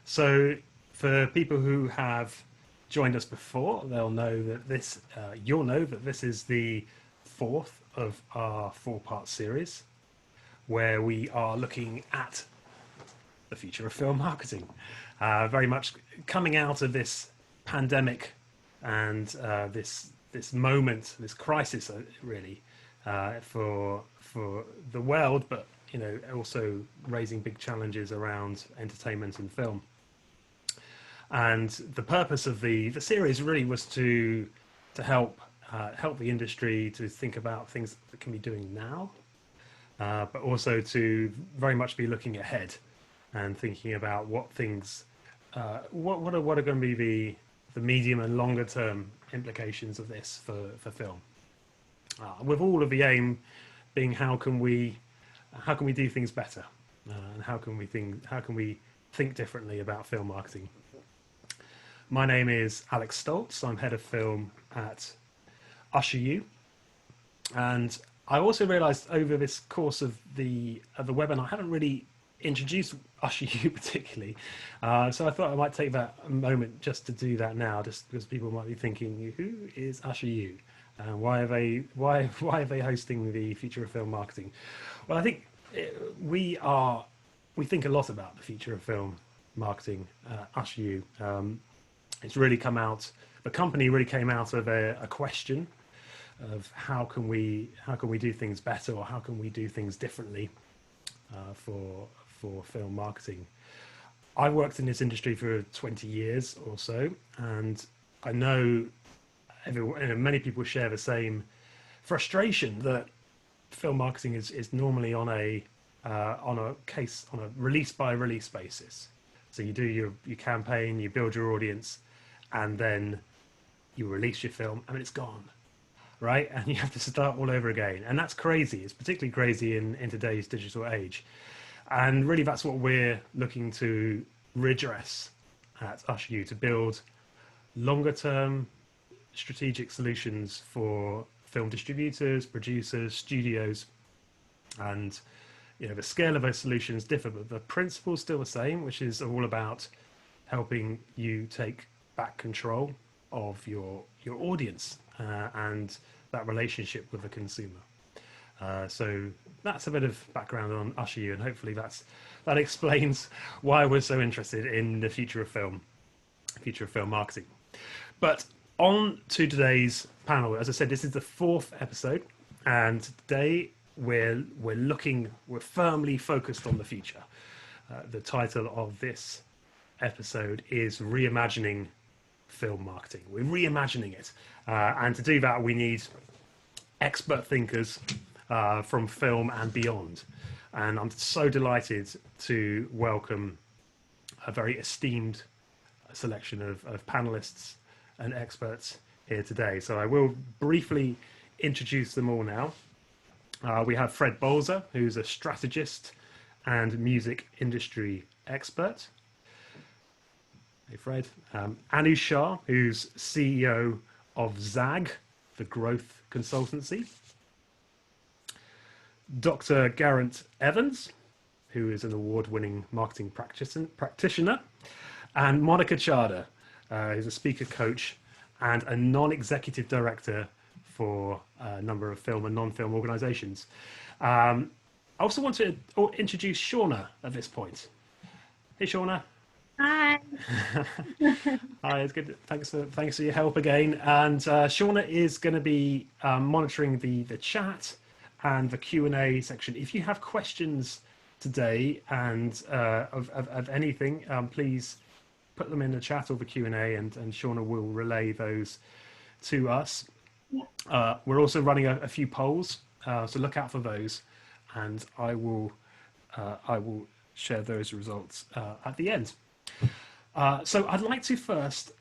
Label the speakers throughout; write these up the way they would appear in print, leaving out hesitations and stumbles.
Speaker 1: So for people who have joined us before, you'll know that this is the fourth of our four-part series where we are looking at the future of film marketing, very much coming out of this pandemic and this moment, this crisis, really, for the world, but also raising big challenges around entertainment and film. And the purpose of the series really was to help the industry to think about things that can be doing now, but also to very much be looking ahead and thinking about what things, what are going to be the medium and longer term implications of this for film. With all of the aim being how can we do things better, and how can we think differently about film marketing. My name is Alex Stolz. I'm head of film at usheru, and I also realised over this course of the webinar I haven't really introduced usheru particularly, so I thought I might take that a moment just to do that now, just because people might be thinking, who is usheru and why are they hosting the future of film marketing? Well, I think we think a lot about the future of film marketing. usheru, it's really come out. The company really came out of a question of how can we do things better, or how can we do things differently for film marketing. I worked in this industry for 20 years or so, and I know many people share the same frustration that film marketing is normally on a release by release basis. So you do your campaign, you build your audience, and then you release your film, and it's gone, right? And you have to start all over again, and that's crazy. It's particularly crazy in today's digital age, and really that's what we're looking to redress at usheru, to build longer term strategic solutions for film distributors, producers, studios. And the scale of those solutions differ, but the principle's still the same, which is all about helping you take back control of your audience and that relationship with the consumer. So that's a bit of background on usheru, and hopefully that explains why we're so interested in the future of film marketing. But on to today's panel. As I said, this is the fourth episode, and today we're firmly focused on the future. The title of this episode is Reimagining Film Marketing. We're reimagining it, and to do that we need expert thinkers from film and beyond. And I'm so delighted to welcome a very esteemed selection of panelists and experts here today. So I will briefly introduce them all now. We have Fred Bolza, who's a strategist and music industry expert. Hey, Fred. Anu Shah, who's CEO of ZAG, the Growth Consultancy. Dr. Geraint Evans, who is an award-winning marketing practitioner. And Monica Chada, who's a speaker coach and a non-executive director for a number of film and non-film organisations. I also want to introduce Shauna at this point. Hey, Shauna.
Speaker 2: Hi.
Speaker 1: Hi, it's good. Thanks for your help again. And Shauna is going to be monitoring the chat and the Q&A section. If you have questions today and of anything, please put them in the chat or the Q&A, and Shauna will relay those to us. We're also running a few polls, so look out for those, and I will share those results at the end. So I'd like to first,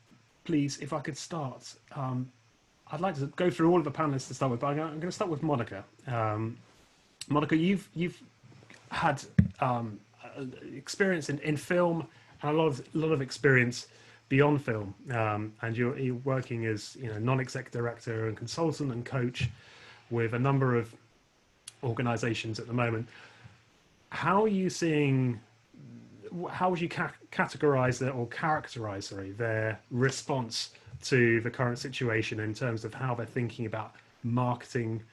Speaker 1: please, if I could start, I'd like to go through all of the panelists to start with, but I'm going to start with Monica. Monica, you've had experience in film and a lot of experience beyond film, and you're working as non-exec director and consultant and coach with a number of organizations at the moment. How are you seeing how would you categorize it or characterize, sorry, their response to the current situation in terms of how they're thinking about marketing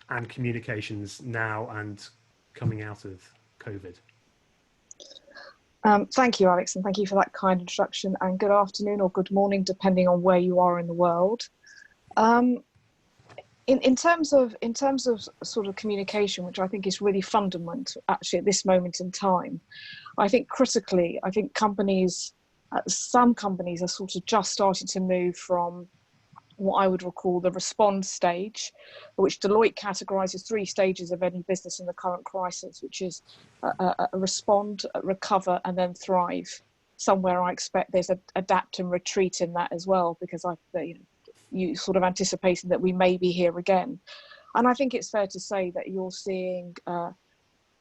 Speaker 1: and communications now and coming out of COVID?
Speaker 2: Thank you, Alex, and thank you for that kind introduction, and good afternoon or good morning, depending on where you are in the world. In terms of sort of communication, which I think is really fundamental actually at this moment in time, I think critically, I think companies, some companies are sort of just starting to move from what I would recall the respond stage, which Deloitte categorizes 3 stages of any business in the current crisis, which is respond, recover, and then thrive. Somewhere I expect there's a adapt and retreat in that as well, because you sort of anticipating that we may be here again. And I think it's fair to say that you're seeing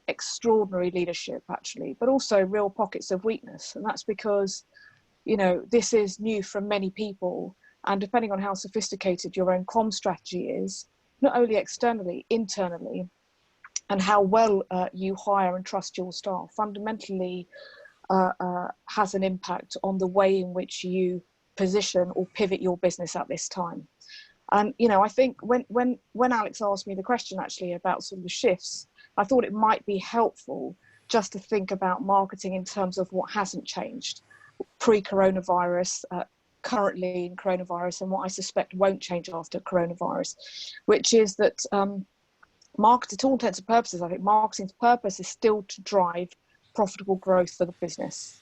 Speaker 2: extraordinary leadership actually, but also real pockets of weakness. And that's because, this is new from many people. And depending on how sophisticated your own comm strategy is, not only externally, internally, and how well you hire and trust your staff, fundamentally has an impact on the way in which you position or pivot your business at this time. And I think when Alex asked me the question actually about sort of the shifts, I thought it might be helpful just to think about marketing in terms of what hasn't changed pre-coronavirus, currently in coronavirus, and what I suspect won't change after coronavirus, which is that market, to all intents and purposes, I think marketing's purpose is still to drive profitable growth for the business.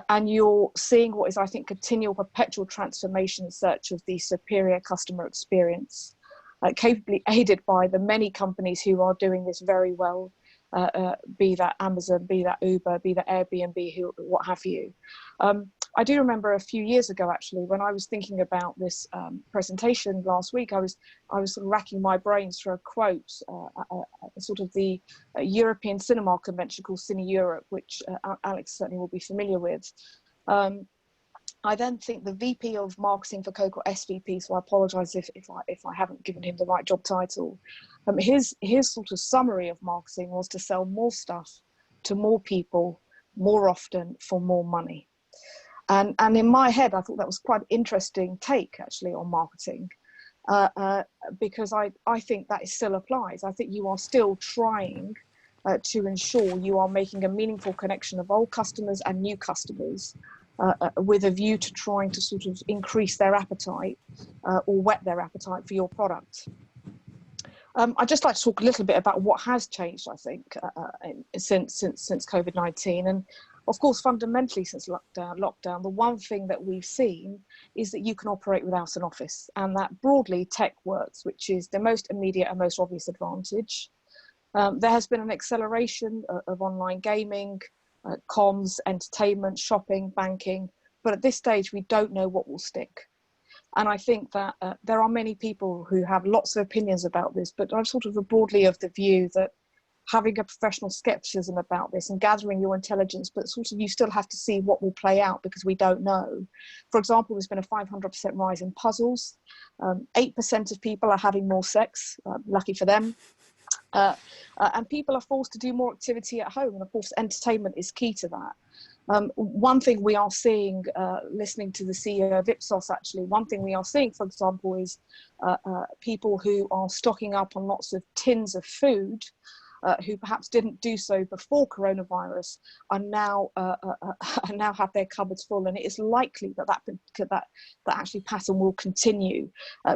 Speaker 2: And you're seeing what is, I think, continual perpetual transformation in search of the superior customer experience, capably aided by the many companies who are doing this very well, be that Amazon, be that Uber, be that Airbnb, what have you. I do remember a few years ago, actually, when I was thinking about this presentation last week, I was sort of racking my brains for a quote, sort of the European cinema convention called Cine Europe, which Alex certainly will be familiar with. I then think the VP of marketing for Coke, or SVP, so I apologize if I haven't given him the right job title. His sort of summary of marketing was to sell more stuff to more people, more often, for more money. And in my head, I thought that was quite an interesting take actually on marketing, because I think that it still applies. I think you are still trying to ensure you are making a meaningful connection of old customers and new customers, with a view to trying to sort of increase their appetite or whet their appetite for your product. I'd just like to talk a little bit about what has changed, I think, since COVID-19. And of course, fundamentally since lockdown, the one thing that we've seen is that you can operate without an office, and that broadly tech works, which is the most immediate and most obvious advantage. There has been an acceleration of online gaming, comms, entertainment, shopping, banking, but at this stage we don't know what will stick. And I think that there are many people who have lots of opinions about this, but I'm sort of broadly of the view that having a professional skepticism about this and gathering your intelligence, but sort of you still have to see what will play out because we don't know. For example, there's been a 500% rise in puzzles. 8% of people are having more sex, lucky for them. And people are forced to do more activity at home. And of course, entertainment is key to that. One thing we are seeing, listening to the CEO of Ipsos, actually, one thing we are seeing, for example, is people who are stocking up on lots of tins of food, who perhaps didn't do so before coronavirus, are now have their cupboards full, and it is likely that actually pattern will continue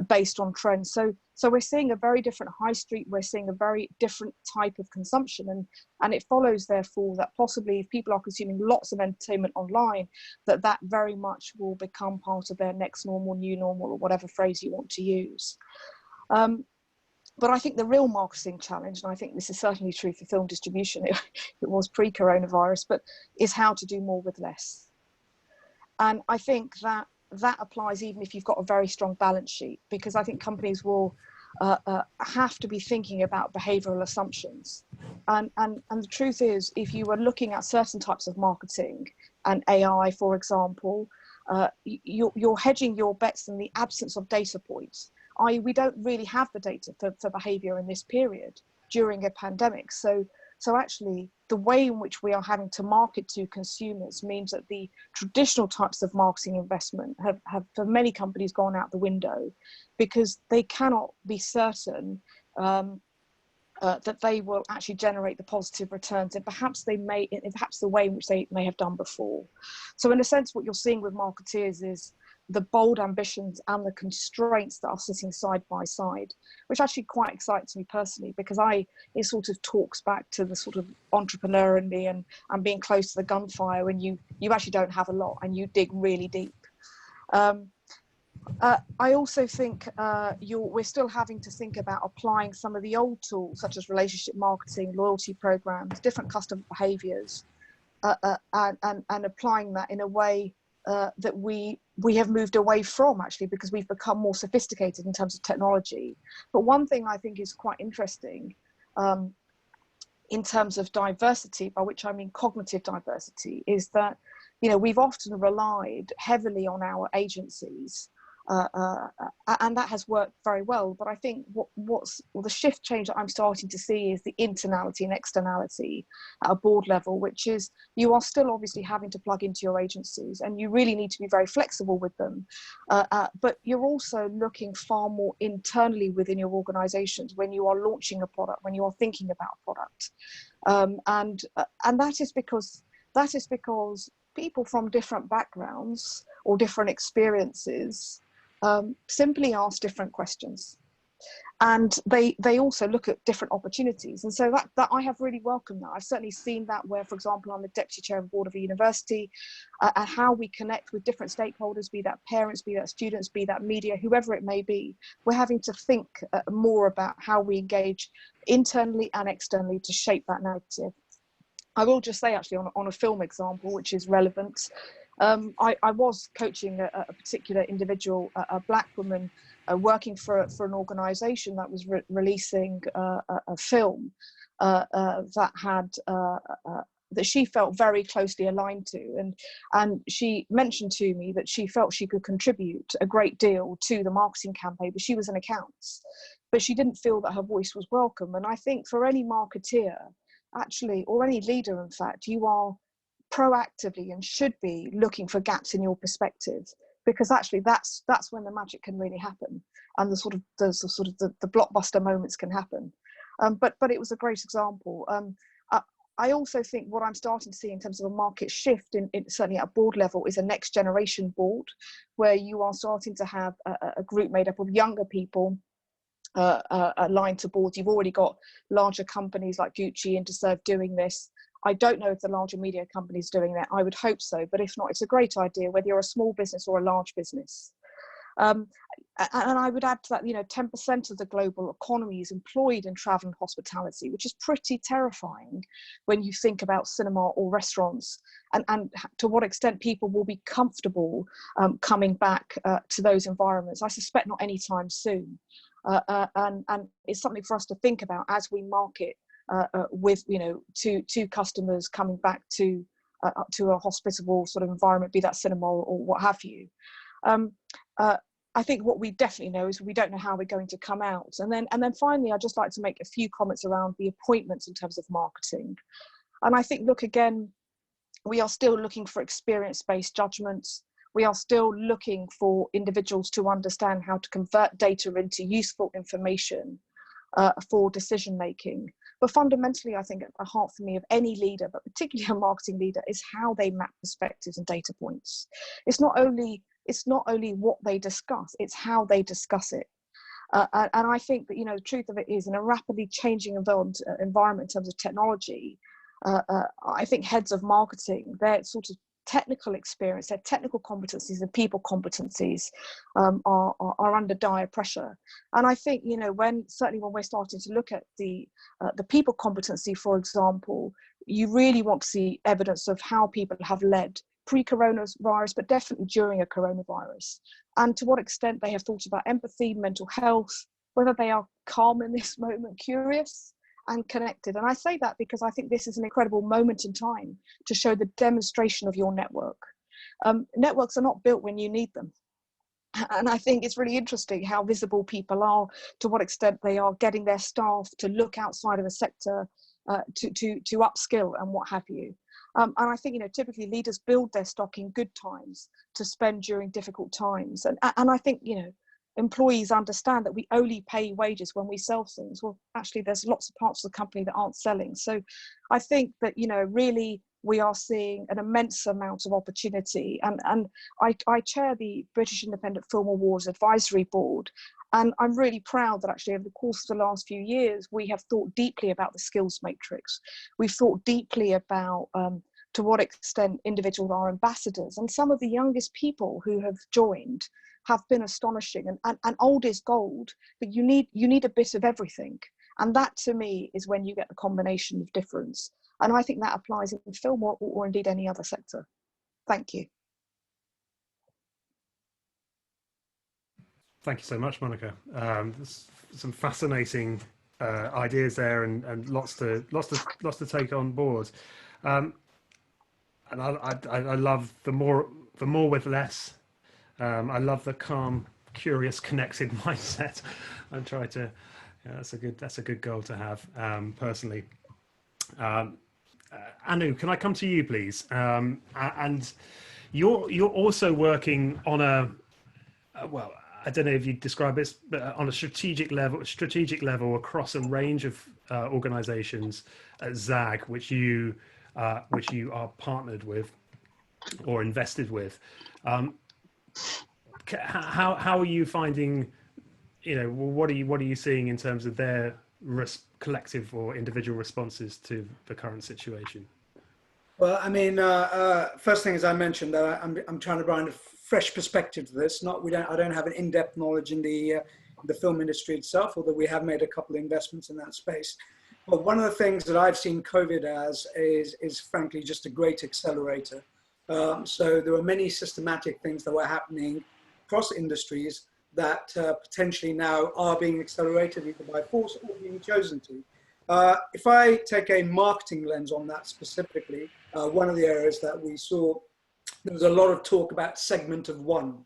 Speaker 2: based on trends. So we're seeing a very different high street. We're seeing a very different type of consumption, and it follows therefore that possibly if people are consuming lots of entertainment online, that very much will become part of their next normal, new normal, or whatever phrase you want to use. But I think the real marketing challenge, and I think this is certainly true for film distribution, it was pre-coronavirus, but is how to do more with less. And I think that applies even if you've got a very strong balance sheet, because I think companies will have to be thinking about behavioral assumptions. And the truth is, if you were looking at certain types of marketing and AI, for example, you're hedging your bets in the absence of data points. We don't really have the data for behavior in this period during a pandemic. So So actually, the way in which we are having to market to consumers means that the traditional types of marketing investment have for many companies gone out the window, because they cannot be certain that they will actually generate the positive returns, and perhaps the way in which they may have done before. So in a sense, what you're seeing with marketeers is the bold ambitions and the constraints that are sitting side by side, which actually quite excites me personally, because it sort of talks back to the sort of entrepreneur in me and being close to the gunfire when you actually don't have a lot and you dig really deep. I also think we're still having to think about applying some of the old tools, such as relationship marketing, loyalty programs, different customer behaviors, and applying that in a way that we have moved away from, actually, because we've become more sophisticated in terms of technology. But one thing I think is quite interesting in terms of diversity, by which I mean cognitive diversity, is that, we've often relied heavily on our agencies, and that has worked very well. But I think the shift change that I'm starting to see is the internality and externality at a board level, which is you are still obviously having to plug into your agencies, and you really need to be very flexible with them. But you're also looking far more internally within your organizations when you are launching a product, when you are thinking about a product. And that is because people from different backgrounds or different experiences simply ask different questions, and they also look at different opportunities. And so that I have really welcomed that. I've certainly seen that where, for example, I'm the deputy chair of the board of a university, and how we connect with different stakeholders, be that parents, be that students, be that media, whoever it may be. We're having to think more about how we engage internally and externally to shape that narrative. I will just say, actually, on a film example, which is relevant, I was coaching a particular individual, a black woman, working for an organisation that was releasing a film that had that she felt very closely aligned to, and she mentioned to me that she felt she could contribute a great deal to the marketing campaign, but she was in accounts, but she didn't feel that her voice was welcome. And I think for any marketeer, actually, or any leader, in fact, you are proactively and should be looking for gaps in your perspective, because actually that's when the magic can really happen, and the blockbuster moments can happen. But it was a great example. I also think what I'm starting to see in terms of a market shift, in certainly at a board level, is a next generation board, where you are starting to have a group made up of younger people aligned to boards. You've already got larger companies like Gucci and Deserve doing this. I don't know if the larger media companies are doing that. I would hope so, but if not, it's a great idea, whether you're a small business or a large business. And I would add to that, 10% of the global economy is employed in travel and hospitality, which is pretty terrifying when you think about cinema or restaurants, and to what extent people will be comfortable coming back to those environments. I suspect not anytime soon. And it's something for us to think about as we market with, to customers coming back to a hospitable sort of environment, be that cinema or what have you. I think what we definitely know is we don't know how we're going to come out. And then finally, I'd just like to make a few comments around the appointments in terms of marketing. And I think, look, again, we are still looking for experience-based judgments. We are still looking for individuals to understand how to convert data into useful information for decision making. But fundamentally, I think at the heart for me of any leader, but particularly a marketing leader, is how they map perspectives and data points. It's not only what they discuss, it's how they discuss it. And I think that, the truth of it is, in a rapidly changing environment in terms of technology, I think heads of marketing, their sort of technical experience, their technical competencies and people competencies are under dire pressure. And I think, when we're starting to look at the people competency, for example, you really want to see evidence of how people have led pre-coronavirus, but definitely during a coronavirus, and to what extent they have thought about empathy, mental health, whether they are calm in this moment, curious and connected. And I say that because I think this is an incredible moment in time to show the demonstration of your network. Networks are not built when you need them. And I think it's really interesting how visible people are, to what extent they are getting their staff to look outside of a sector to upskill and what have you. And I think, typically leaders build their stock in good times to spend during difficult times. And I think, employees understand that we only pay wages when we sell things. Well, actually, there's lots of parts of the company that aren't selling. So I think that, really we are seeing an immense amount of opportunity. And I chair the British Independent Film Awards Advisory Board. And I'm really proud that actually over the course of the last few years, we have thought deeply about the skills matrix. We've thought deeply about to what extent individuals are ambassadors. And some of the youngest people who have joined have been astonishing. And old is gold, but you need a bit of everything. And that to me is when you get the combination of difference. And I think that applies in film or indeed any other sector. Thank you.
Speaker 1: Thank you so much, Monica. There's some fascinating ideas there, and lots to take on board. And I love the more with less. I love the calm, curious, connected mindset. I try to. Yeah, that's a good goal to have personally. Anu, can I come to you, please? And you're also working on a well. I don't know if you describe it, but on a strategic level across a range of organizations at ZAG, which you are partnered with or invested with. How are you finding, what are you seeing in terms of their collective or individual responses to the current situation?
Speaker 3: Well, I mean, first thing, as I mentioned, that I'm trying to bring a fresh perspective to this. I don't have an in-depth knowledge in the film industry itself, although we have made a couple of investments in that space. But one of the things that I've seen COVID as is frankly just a great accelerator. So there were many systematic things that were happening across industries that potentially now are being accelerated either by force or being chosen to. If I take a marketing lens on that specifically, one of the areas that we saw, there was a lot of talk about segment of one.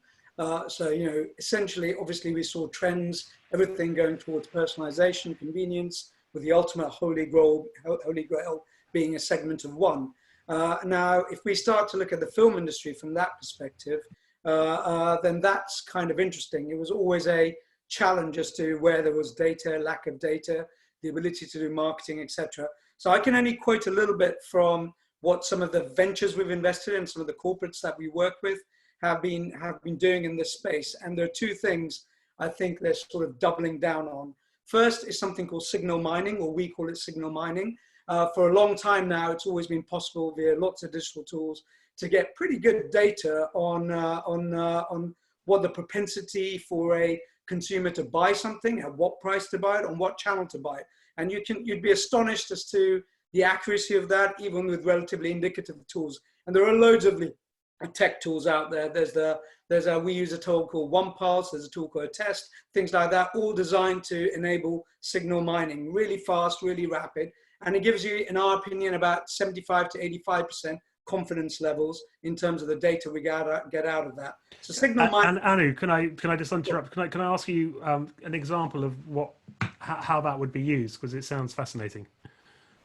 Speaker 3: So, essentially, obviously we saw trends, everything going towards personalization, convenience, with the ultimate holy grail being a segment of one. Now, if we start to look at the film industry from that perspective, then that's kind of interesting. It was always a challenge as to where there was data, lack of data, the ability to do marketing, etc. So I can only quote a little bit from what some of the ventures we've invested in, some of the corporates that we work with have been doing in this space. And there are two things I think they're sort of doubling down on. First is something called signal mining, or we call it signal mining. For a long time now, it's always been possible via lots of digital tools to get pretty good data on what the propensity for a consumer to buy something, at what price to buy it, on what channel to buy it. And you'd be astonished as to the accuracy of that, even with relatively indicative tools. And there are loads of tech tools out there. We use a tool called OnePulse, there's a tool called Test, things like that, all designed to enable signal mining, really fast, really rapid. And it gives you, in our opinion, about 75 to 85% confidence levels in terms of the data we get out of that. So signal mining.
Speaker 1: And Anu, can I just interrupt? Can I ask you an example of how that would be used, because it sounds fascinating.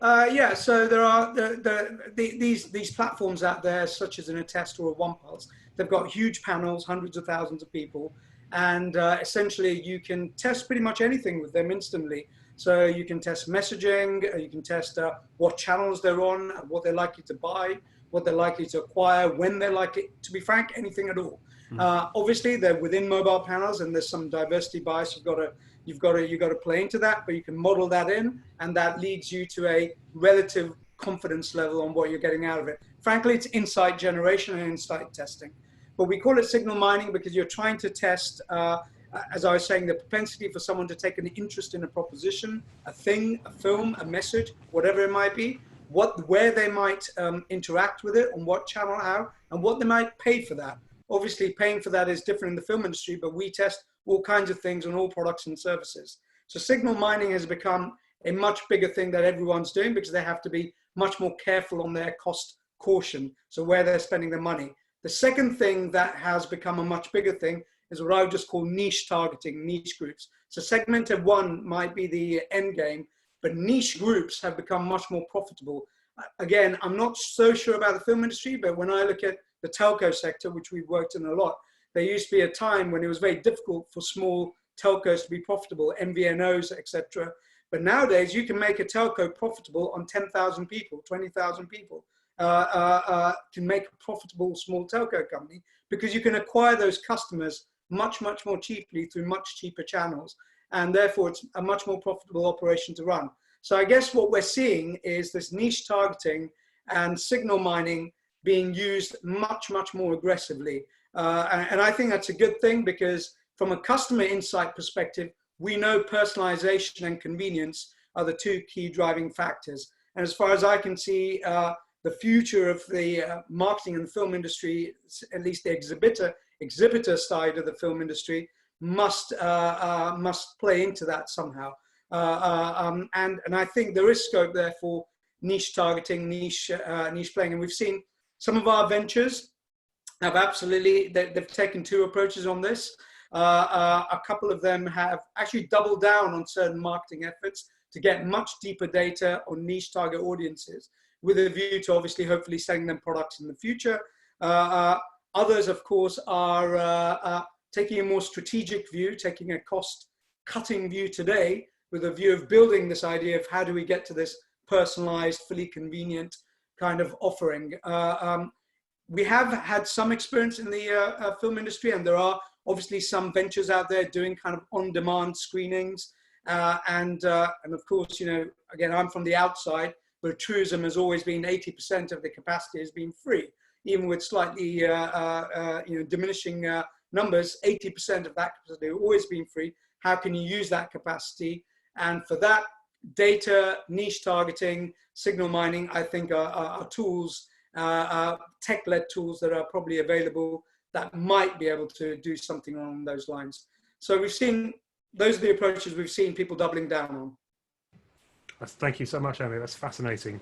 Speaker 3: Yeah, so there are these platforms out there, such as an Attest or a OnePulse. They've got huge panels, hundreds of thousands of people, and essentially you can test pretty much anything with them instantly. So you can test messaging, you can test what channels they're on, what they're likely to buy, what they're likely to acquire, when they're likely, to be frank, anything at all. Obviously, they're within mobile panels, and there's some diversity bias. You've got to play into that, but you can model that in, and that leads you to a relative confidence level on what you're getting out of it. Frankly, it's insight generation and insight testing. But we call it signal mining because you're trying to test, as I was saying, the propensity for someone to take an interest in a proposition, a thing, a film, a message, whatever it might be, where they might interact with it, on what channel, how, and what they might pay for that. Obviously, paying for that is different in the film industry, but we test all kinds of things on all products and services. So signal mining has become a much bigger thing that everyone's doing because they have to be much more careful on their cost caution, so where they're spending their money. The second thing that has become a much bigger thing is what I would just call niche targeting, niche groups. So segmented one might be the end game, but niche groups have become much more profitable. Again, I'm not so sure about the film industry, but when I look at the telco sector, which we've worked in a lot, there used to be a time when it was very difficult for small telcos to be profitable, MVNOs, etc. But nowadays, you can make a telco profitable on 10,000 people, 20,000 people. Can make a profitable small telco company because you can acquire those customers much more cheaply through much cheaper channels, and therefore it's a much more profitable operation to run. So I guess what we're seeing is this niche targeting and signal mining being used much more aggressively, and I think that's a good thing, because from a customer insight perspective, we know personalization and convenience are the two key driving factors. And as far as I can see, the future of the marketing and film industry, at least the exhibitor side of the film industry, must play into that somehow. And I think there is scope there for niche targeting, niche playing. And we've seen some of our ventures have they've taken two approaches on this. A couple of them have actually doubled down on certain marketing efforts to get much deeper data on niche target audiences, with a view to obviously hopefully selling them products in the future. Others, of course, are taking a more strategic view, taking a cost-cutting view today, with a view of building this idea of how do we get to this personalized, fully convenient kind of offering. We have had some experience in the film industry, and there are obviously some ventures out there doing kind of on-demand screenings. And of course, you know, again, I'm from the outside, but tourism has always been 80% of the capacity has been free, even with slightly diminishing numbers. 80% of that capacity has always been free. How can you use that capacity? And for that, data, niche targeting, signal mining, I think are tools, tech-led tools that are probably available that might be able to do something along those lines. So we've seen, those are the approaches we've seen people doubling down on.
Speaker 1: Thank you so much, Amy. That's fascinating.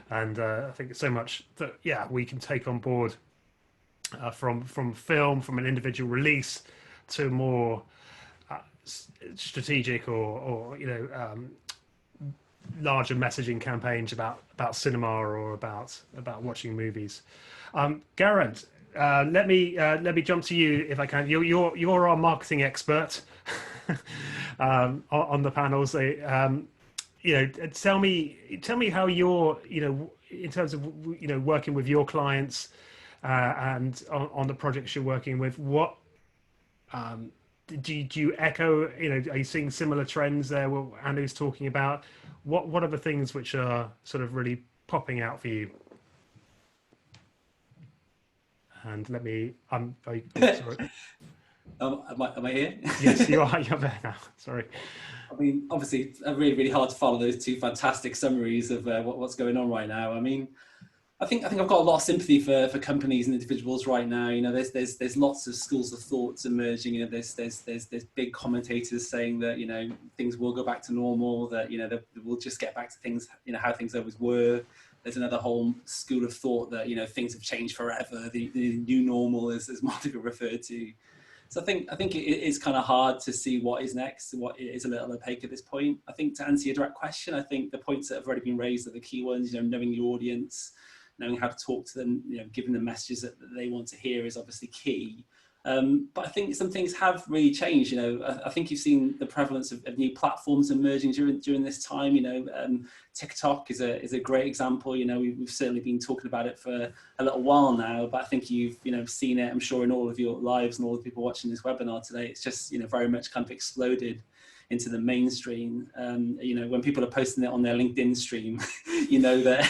Speaker 1: And I think it's so much that, yeah, we can take on board from film, from an individual release to more strategic or larger messaging campaigns about cinema or about watching movies. Geraint, let me jump to you if I can. You're our marketing expert on the panels. Tell me how you're, in terms of, working with your clients and on the projects you're working with, what do you echo, are you seeing similar trends there, what Anu's talking about? What are the things which are sort of really popping out for you? And let me, I'm very sorry.
Speaker 4: Am I here?
Speaker 1: Yes, you are. You're there now. Sorry.
Speaker 4: I mean, obviously, it's really hard to follow those two fantastic summaries of what's going on right now. I mean, I think I've got a lot of sympathy for companies and individuals right now. There's lots of schools of thoughts emerging. There's big commentators saying that things will go back to normal. That that we'll just get back to things how things always were. There's another whole school of thought that things have changed forever. The new normal, as Monica referred to. So I think it is kind of hard to see what is next. What is a little opaque at this point. I think to answer your direct question, I think the points that have already been raised are the key ones. Knowing your audience, knowing how to talk to them, giving them messages that they want to hear is obviously key. But I think some things have really changed. I think you've seen the prevalence of new platforms emerging during this time. TikTok is a great example. We've certainly been talking about it for a little while now, but I think you've seen it, I'm sure, in all of your lives and all the people watching this webinar today. It's just very much kind of exploded into the mainstream. When people are posting it on their LinkedIn stream, that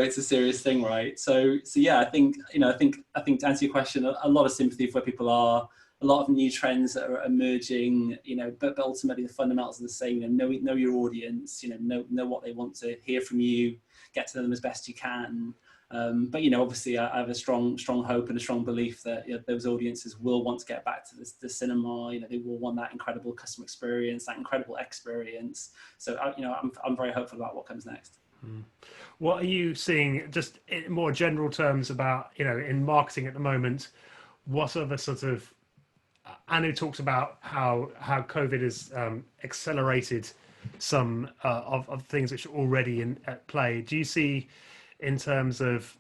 Speaker 4: it's a serious thing, right? So yeah, I think to answer your question, a lot of sympathy for where people are, a lot of new trends that are emerging, but ultimately the fundamentals are the same. Know your audience, know what they want to hear from you, get to them as best you can. But obviously, I have a strong hope and a strong belief that those audiences will want to get back to the cinema. They will want that incredible customer experience, that incredible experience. So I'm very hopeful about what comes next.
Speaker 1: What are you seeing, just in more general terms, about in marketing at the moment? What are the sort of Anu talks about how COVID has accelerated some of things which are already at play. Do you see, in terms of,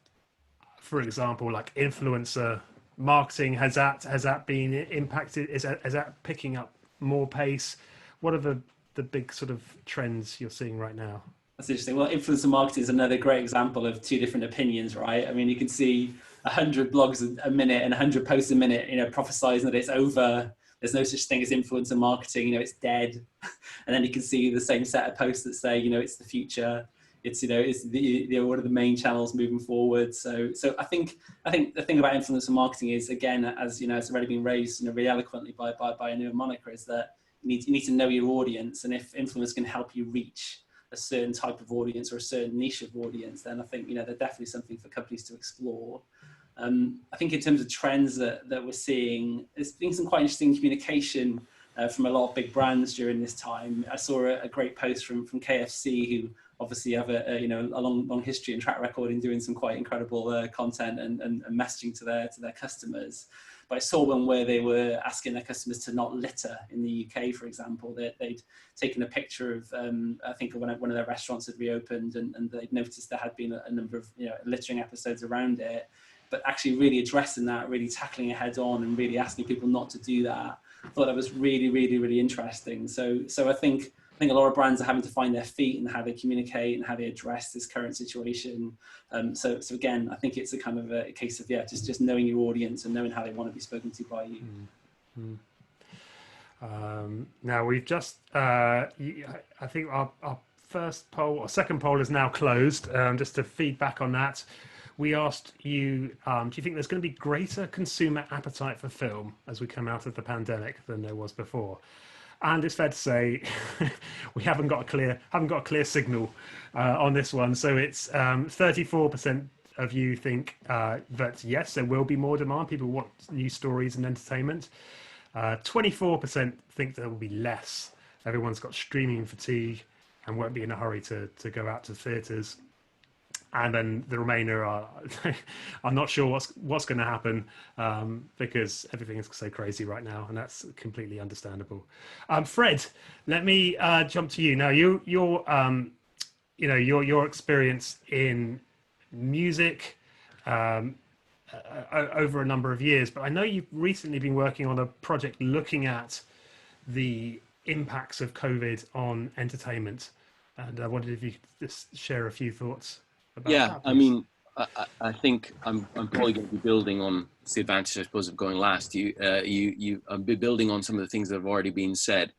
Speaker 1: for example, like influencer marketing, has that been impacted? Is that picking up more pace? What are the big sort of trends you're seeing right now?
Speaker 4: That's interesting. Well, influencer marketing is another great example of two different opinions, right? I mean, you can see 100 blogs a minute and 100 posts a minute, prophesizing that it's over. There's no such thing as influencer marketing, it's dead. And then you can see the same set of posts that say, it's the future. It's, it's the one of the main channels moving forward. So I think the thing about influencer marketing is, again, as it's already been raised, really eloquently by a new moniker, is that you need to know your audience. And if influencers can help you reach a certain type of audience or a certain niche of audience, then I think they're definitely something for companies to explore. I think in terms of trends that we're seeing, there's been some quite interesting communication from a lot of big brands during this time. I saw a great post from KFC, who obviously have a long history and track record in doing some quite incredible content and messaging to their customers. But I saw one where they were asking their customers to not litter in the UK, for example. They'd taken a picture of, I think one of their restaurants had reopened, and they'd noticed there had been a number of littering episodes around it. But actually really addressing that, really tackling it head on, and really asking people not to do that. I thought that was really, really, really interesting. So I think a lot of brands are having to find their feet in how they communicate and how they address this current situation. So again, I think it's a kind of a case of just knowing your audience and knowing how they want to be spoken to by you.
Speaker 1: Now we've just, I think our first poll or second poll is now closed. Just to feedback on that, we asked you, do you think there's going to be greater consumer appetite for film as we come out of the pandemic than there was before? And it's fair to say we haven't got a clear signal on this one. So it's 34% of you think that yes, there will be more demand. People want new stories and entertainment. 24% think there will be less. Everyone's got streaming fatigue and won't be in a hurry to go out to theatres. And then the remainder are, I'm not sure what's going to happen because everything is so crazy right now, and that's completely understandable. Fred, let me jump to you now. Your experience in music over a number of years, but I know you've recently been working on a project looking at the impacts of COVID on entertainment, and I wondered if you could just share a few thoughts.
Speaker 5: Yeah, I mean, I think I'm probably going to be building on the advantage, I suppose, of going last. I'll be building on some of the things that have already been said.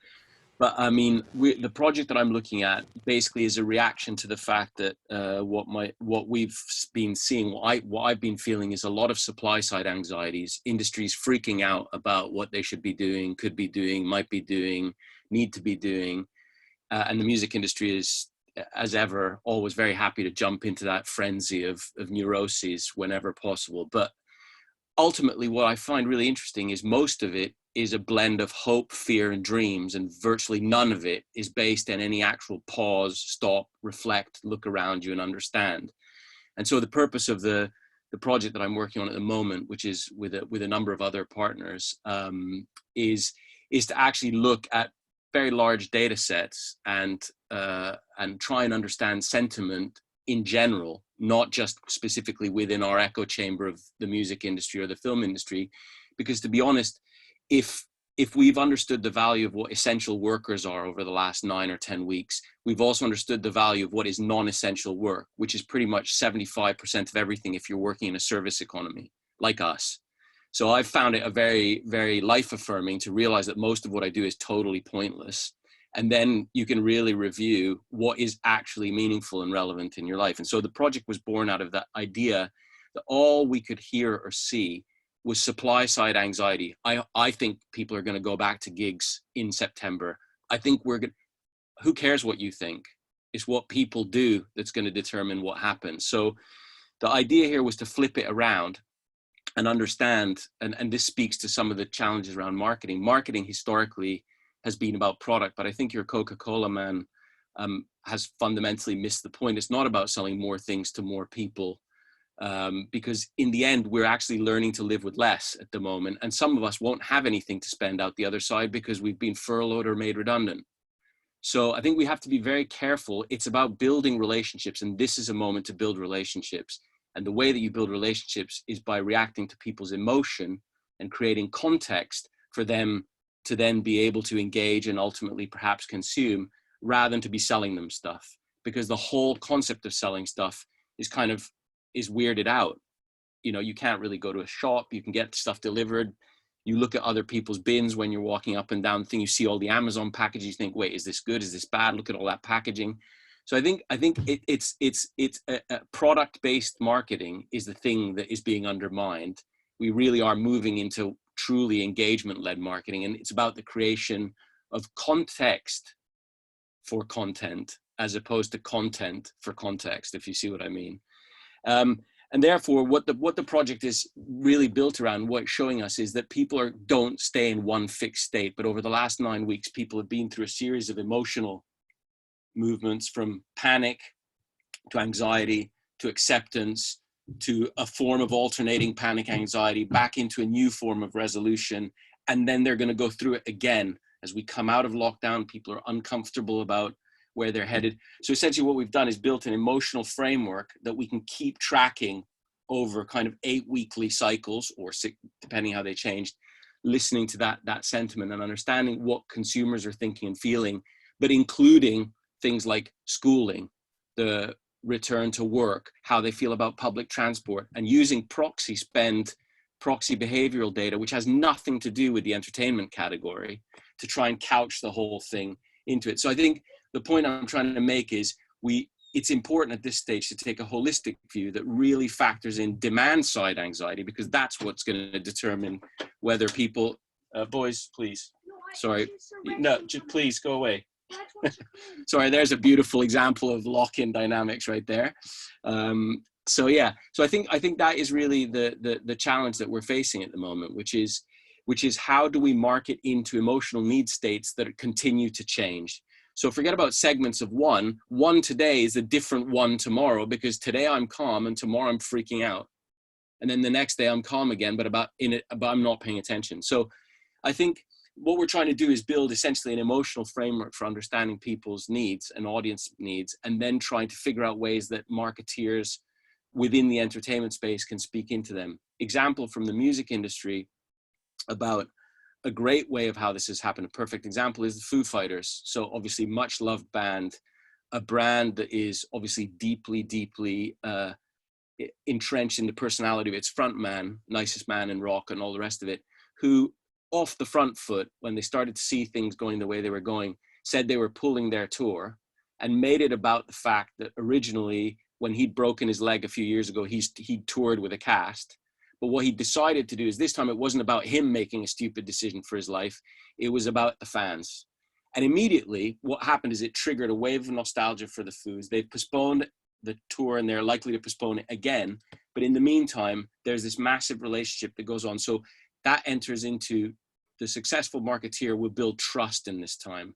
Speaker 5: But I mean, the project that I'm looking at basically is a reaction to the fact that what we've been seeing, what I've been feeling is a lot of supply side anxieties, industries freaking out about what they should be doing, could be doing, might be doing, need to be doing, and the music industry is, as ever, always very happy to jump into that frenzy of neuroses whenever possible. But ultimately, what I find really interesting is most of it is a blend of hope, fear, and dreams, and virtually none of it is based on any actual pause, stop, reflect, look around you, and understand. And so the purpose of the project that I'm working on at the moment, which is with a number of other partners, is to actually look at very large data sets and try and understand sentiment in general, not just specifically within our echo chamber of the music industry or the film industry. Because to be honest, if we've understood the value of what essential workers are over the last 9 or 10 weeks, we've also understood the value of what is non-essential work, which is pretty much 75% of everything if you're working in a service economy like us. So I've found it a very, very life affirming to realize that most of what I do is totally pointless. And then you can really review what is actually meaningful and relevant in your life. And so the project was born out of that idea that all we could hear or see was supply side anxiety. I think people are going to go back to gigs in September. I think who cares what you think? It's what people do that's going to determine what happens. So the idea here was to flip it around and understand, and this speaks to some of the challenges around marketing. Marketing historically has been about product, but I think your Coca-Cola man has fundamentally missed the point. It's not about selling more things to more people, because in the end, we're actually learning to live with less at the moment. And some of us won't have anything to spend out the other side because we've been furloughed or made redundant. So I think we have to be very careful. It's about building relationships, and this is a moment to build relationships. And the way that you build relationships is by reacting to people's emotion and creating context for them to then be able to engage and ultimately perhaps consume, rather than to be selling them stuff. Because the whole concept of selling stuff is weirded out. You know, you can't really go to a shop, you can get stuff delivered. You look at other people's bins when you're walking up and down the thing, you see all the Amazon packages, you think, wait, is this good? Is this bad? Look at all that packaging. So I think it's a product-based marketing is the thing that is being undermined. We really are moving into truly engagement-led marketing, and it's about the creation of context for content as opposed to content for context, if you see what I mean. And therefore, what the project is really built around, what it's showing us is that people don't stay in one fixed state. But over the last 9 weeks, people have been through a series of emotional movements, from panic to anxiety to acceptance to a form of alternating panic, anxiety, back into a new form of resolution. And then they're going to go through it again. As we come out of lockdown, people are uncomfortable about where they're headed. So essentially what we've done is built an emotional framework that we can keep tracking over kind of 8 weekly cycles, or 6, depending how they changed, listening to that sentiment and understanding what consumers are thinking and feeling, but including things like schooling, the return to work, how they feel about public transport, and using proxy behavioral data, which has nothing to do with the entertainment category, to try and couch the whole thing into it. So I think the point I'm trying to make is it's important at this stage to take a holistic view that really factors in demand side anxiety, because that's what's going to determine whether people, boys, please, sorry, no, please go away. Sorry, there's a beautiful example of lock-in dynamics right there. So yeah, so I think that is really the challenge that we're facing at the moment, which is how do we market into emotional need states that continue to change. So forget about segments of one today is a different one tomorrow, because today I'm calm and tomorrow I'm freaking out. And then the next day I'm calm again, but I'm not paying attention. So I think what we're trying to do is build essentially an emotional framework for understanding people's needs and audience needs, and then trying to figure out ways that marketeers within the entertainment space can speak into them. Example from the music industry about a great way of how this has happened. A perfect example is the Foo Fighters. So obviously much loved band, a brand that is obviously deeply entrenched in the personality of its front man, nicest man in rock and all the rest of it, who off the front foot, when they started to see things going the way they were going, said they were pulling their tour, and made it about the fact that originally when he'd broken his leg a few years ago, he'd toured with a cast. But what he decided to do is this time it wasn't about him making a stupid decision for his life. It was about the fans. And immediately what happened is it triggered a wave of nostalgia for the Foos. They've postponed the tour and they're likely to postpone it again. But in the meantime, there's this massive relationship that goes on. So that enters into the successful marketeer will build trust in this time.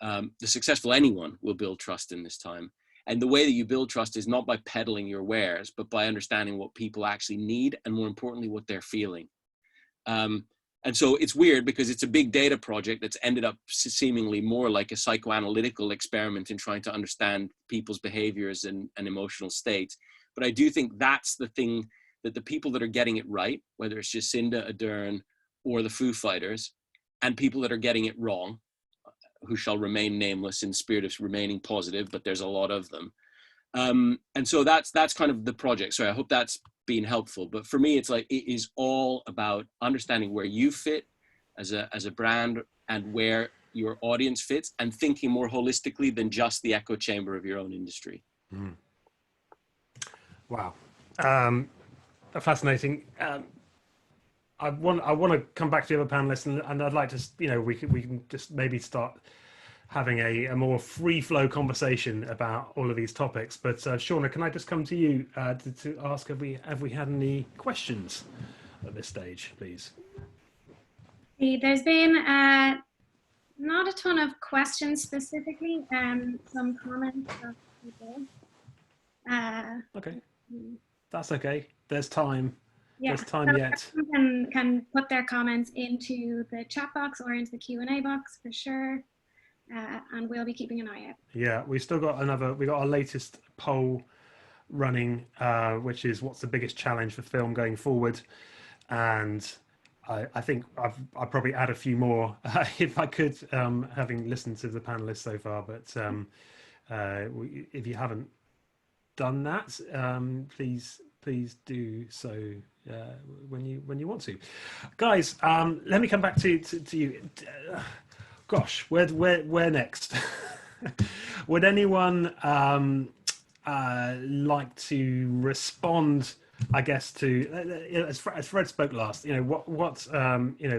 Speaker 5: The successful anyone will build trust in this time. And the way that you build trust is not by peddling your wares, but by understanding what people actually need, and more importantly, what they're feeling. And so it's weird because it's a big data project that's ended up seemingly more like a psychoanalytical experiment in trying to understand people's behaviors and emotional states. But I do think that's the thing that the people that are getting it right, whether it's Jacinda Ardern or the Foo Fighters, and people that are getting it wrong, who shall remain nameless in spirit of remaining positive, but there's a lot of them. And so that's kind of the project. So I hope that's been helpful. But for me, it's like, it is all about understanding where you fit as a brand and where your audience fits, and thinking more holistically than just the echo chamber of your own industry.
Speaker 1: Mm. Wow. Fascinating. I want to come back to the other panelists, and I'd like to, we can just maybe start having a more free flow conversation about all of these topics. But Shauna, can I just come to you to ask, have we had any questions at this stage, please?
Speaker 6: There's been not a ton of questions specifically, some comments of people.
Speaker 1: Okay, that's okay. There's time.
Speaker 6: Yeah,
Speaker 1: there's time yet.
Speaker 6: Can put their comments into the chat box or into the Q&A box for sure. and we'll be keeping an eye out.
Speaker 1: Yeah, we've still got we got our latest poll running, which is what's the biggest challenge for film going forward, and I think I'll probably add a few more if I could, having listened to the panelists so far. But if you haven't done that, please do so when you want to, guys. Let me come back to you. Gosh, where next? Would anyone like to respond? I guess to as Fred spoke last. What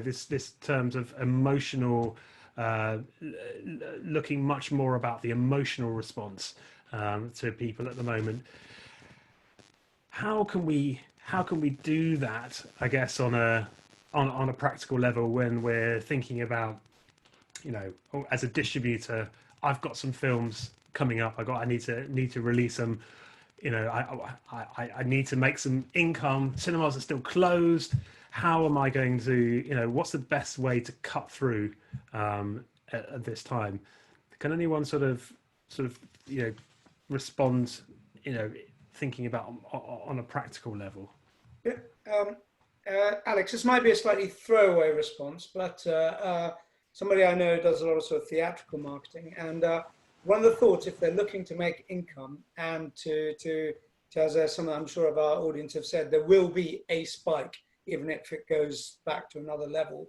Speaker 1: this terms of emotional, looking much more about the emotional response to people at the moment. How can we do that? I guess on a practical level when we're thinking about, as a distributor, I've got some films coming up. I need to release them. I need to make some income. Cinemas are still closed. How am I going to, what's the best way to cut through at this time? Can anyone sort of respond, thinking about on a practical level?
Speaker 3: Yeah, Alex, this might be a slightly throwaway response, but somebody I know does a lot of sort of theatrical marketing, and one of the thoughts, if they're looking to make income and to as some I'm sure of our audience have said, there will be a spike, even if it goes back to another level.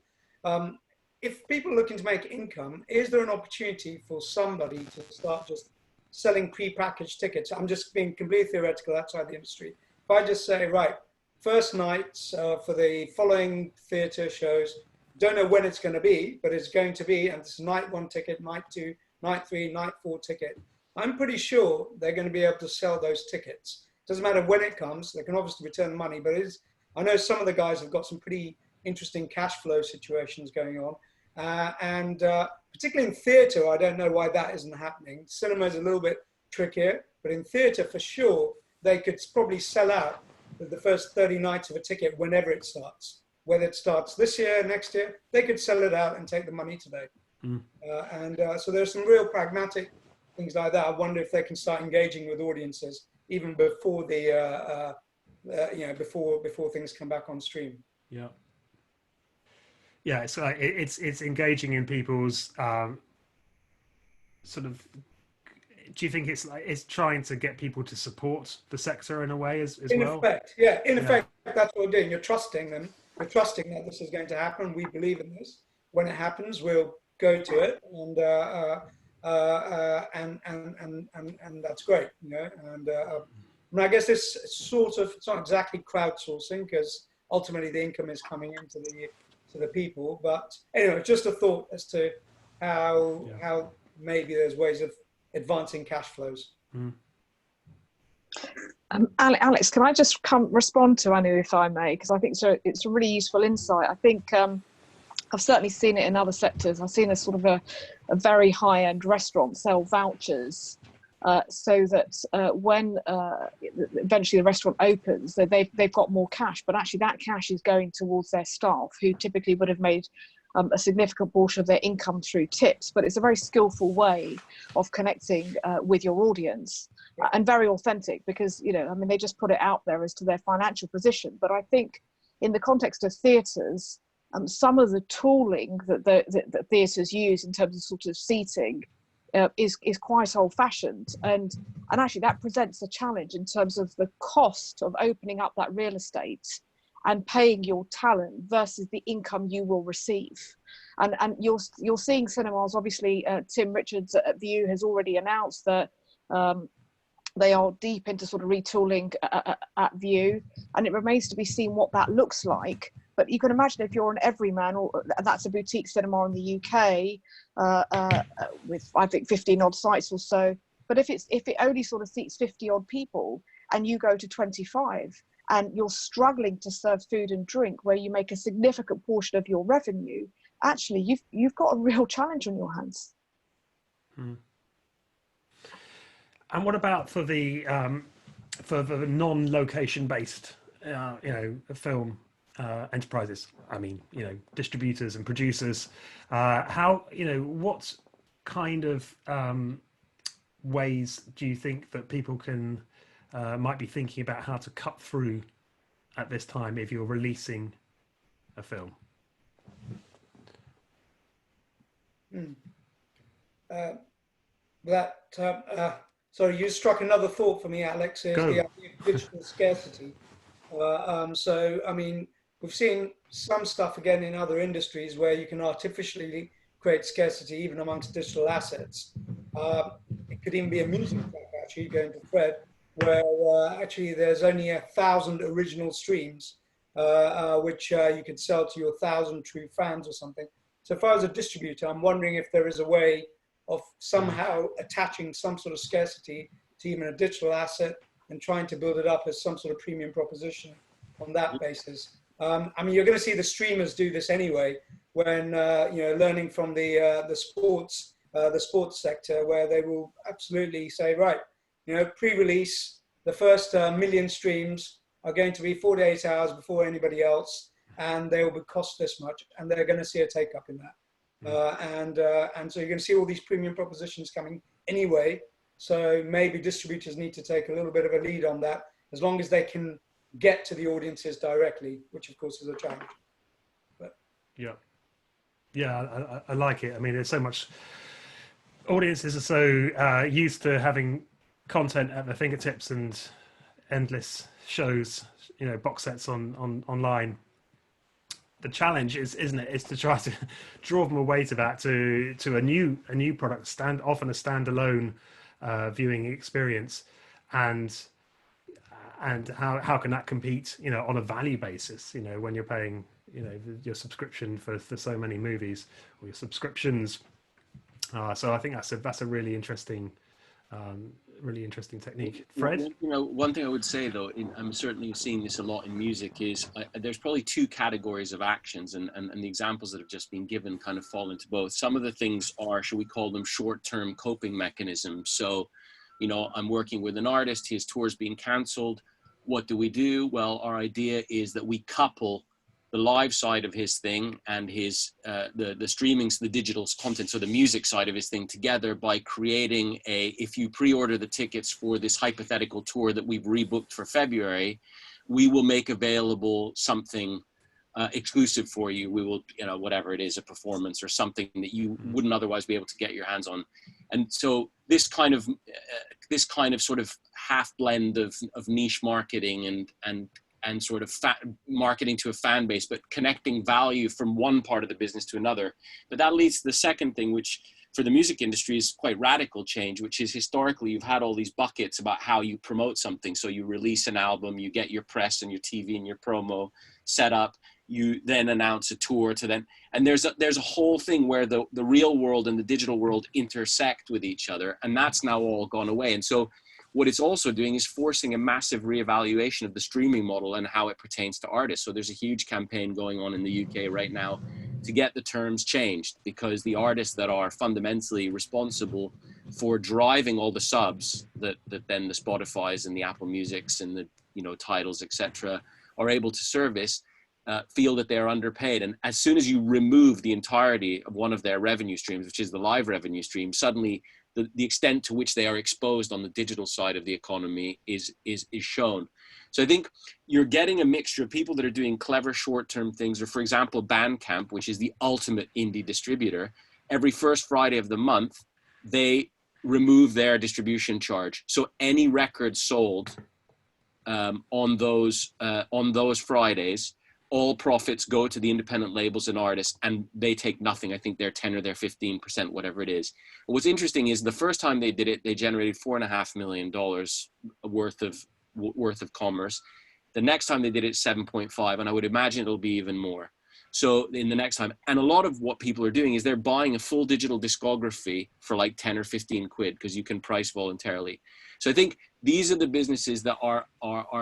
Speaker 3: If people are looking to make income, is there an opportunity for somebody to start just selling pre-packaged tickets? I'm just being completely theoretical outside the industry. If I just say, right, first nights for the following theatre shows, don't know when it's going to be, but it's going to be, and it's night 1 ticket, night 2, night 3, night 4 ticket. I'm pretty sure they're going to be able to sell those tickets. Doesn't matter when it comes, they can obviously return the money, but I know some of the guys have got some pretty interesting cash flow situations going on. And particularly in theatre, I don't know why that isn't happening. Cinema is a little bit trickier, but in theatre for sure, they could probably sell out the first 30 nights of a ticket whenever it starts. Whether it starts this year, next year, they could sell it out and take the money today. So there's some real pragmatic things like that. I wonder if they can start engaging with audiences even before the before things come back on stream.
Speaker 1: Yeah. Yeah, it's engaging in people's sort of. Do you think it's trying to get people to support the sector in a way as well?
Speaker 3: In effect, yeah. In effect, that's what we're doing. You're trusting them. We're trusting that this is going to happen. We believe in this. When it happens, we'll go to it, and that's great, And I guess this sort of, it's not exactly crowdsourcing because ultimately the income is coming into the people. But anyway, just a thought as to how maybe there's ways of advancing cash flows.
Speaker 2: Alex, can I just respond to Anu, if I may? Because I think it's a really useful insight. I think I've certainly seen it in other sectors. I've seen a sort of a very high-end restaurant sell vouchers so that when eventually the restaurant opens, they've got more cash, but actually that cash is going towards their staff, who typically would have made a significant portion of their income through tips. But it's a very skillful way of connecting with your audience. And very authentic, because they just put it out there as to their financial position. But I think in the context of theatres, some of the tooling that theatres use in terms of sort of seating is quite old-fashioned, and actually that presents a challenge in terms of the cost of opening up that real estate and paying your talent versus the income you will receive. And you're seeing cinemas. Obviously, Tim Richards at View has already announced that. They are deep into sort of retooling at View, and it remains to be seen what that looks like. But you can imagine if you're an everyman, or that's a boutique cinema in the UK with, I think, 15 odd sites or so. But if it only sort of seats 50 odd people, and you go to 25, and you're struggling to serve food and drink, where you make a significant portion of your revenue, actually you've got a real challenge on your hands.
Speaker 1: And what about for the non-location based, film enterprises? I mean, distributors and producers. How, kind of ways do you think that people can might be thinking about how to cut through at this time if you're releasing a film?
Speaker 3: Sorry, you struck another thought for me, Alex, is the idea of digital scarcity. So, I mean, we've seen some stuff again in other industries where you can artificially create scarcity even amongst digital assets. It could even be a music track, actually, going to Fred, where actually there's only 1,000 original streams, which you could sell to your 1,000 true fans or something. So if I was a distributor, I'm wondering if there is a way of somehow attaching some sort of scarcity to even a digital asset and trying to build it up as some sort of premium proposition on that basis. I mean, you're going to see the streamers do this anyway, when learning from the sports sector, where they will absolutely say, right, pre-release, the first million streams are going to be 48 hours before anybody else, and they will cost this much, and they're going to see a take up in that. And so you're going to see all these premium propositions coming anyway. So maybe distributors need to take a little bit of a lead on that, as long as they can get to the audiences directly, which of course is a challenge. But
Speaker 1: I like it. I mean, there's so much. Audiences are so used to having content at their fingertips and endless shows, box sets online. The challenge is to try to draw them away to that, to a new product, often a standalone viewing experience, and how can that compete, on a value basis, when you're paying, your subscription for so many movies, or your subscriptions. So I think that's a really interesting technique. Fred?
Speaker 5: One thing I would say, though, I'm certainly seeing this a lot in music, is there's probably two categories of actions, and the examples that have just been given kind of fall into both. Some of the things are, shall we call them, short-term coping mechanisms. So, I'm working with an artist, his tour's being cancelled. What do? Well, our idea is that we couple the live side of his thing and his the streaming, the digital content, so the music side of his thing, together by creating if you pre-order the tickets for this hypothetical tour that we've rebooked for February, we will make available something exclusive for you. We will, whatever it is, a performance or something that you wouldn't otherwise be able to get your hands on. And so this kind of sort of half blend of niche marketing and sort of marketing to a fan base, but connecting value from one part of the business to another. But that leads to the second thing, which for the music industry is quite radical change, which is historically you've had all these buckets about how you promote something. So you release an album, you get your press and your TV and your promo set up, you then announce a tour to them. And there's a whole thing where the real world and the digital world intersect with each other. And that's now all gone away. And so what it's also doing is forcing a massive reevaluation of the streaming model and how it pertains to artists. So there's a huge campaign going on in the UK right now to get the terms changed, because the artists that are fundamentally responsible for driving all the subs that then the Spotifys and the Apple Musics and the titles, etc., are able to service, feel that they're underpaid. And as soon as you remove the entirety of one of their revenue streams, which is the live revenue stream, suddenly the extent to which they are exposed on the digital side of the economy is shown. So I think you're getting a mixture of people that are doing clever short-term things, or for example, Bandcamp, which is the ultimate indie distributor. Every first Friday of the month, they remove their distribution charge. So any record sold on those Fridays, all profits go to the independent labels and artists, and they take nothing. I think they're 10 or they're 15%, whatever it is. But what's interesting is the first time they did it, they generated $4.5 million worth of commerce. The next time they did it, 7.5, and I would imagine it'll be even more. So in the next time, and a lot of what people are doing is they're buying a full digital discography for like 10 or 15 quid, because you can price voluntarily. So I think these are the businesses that are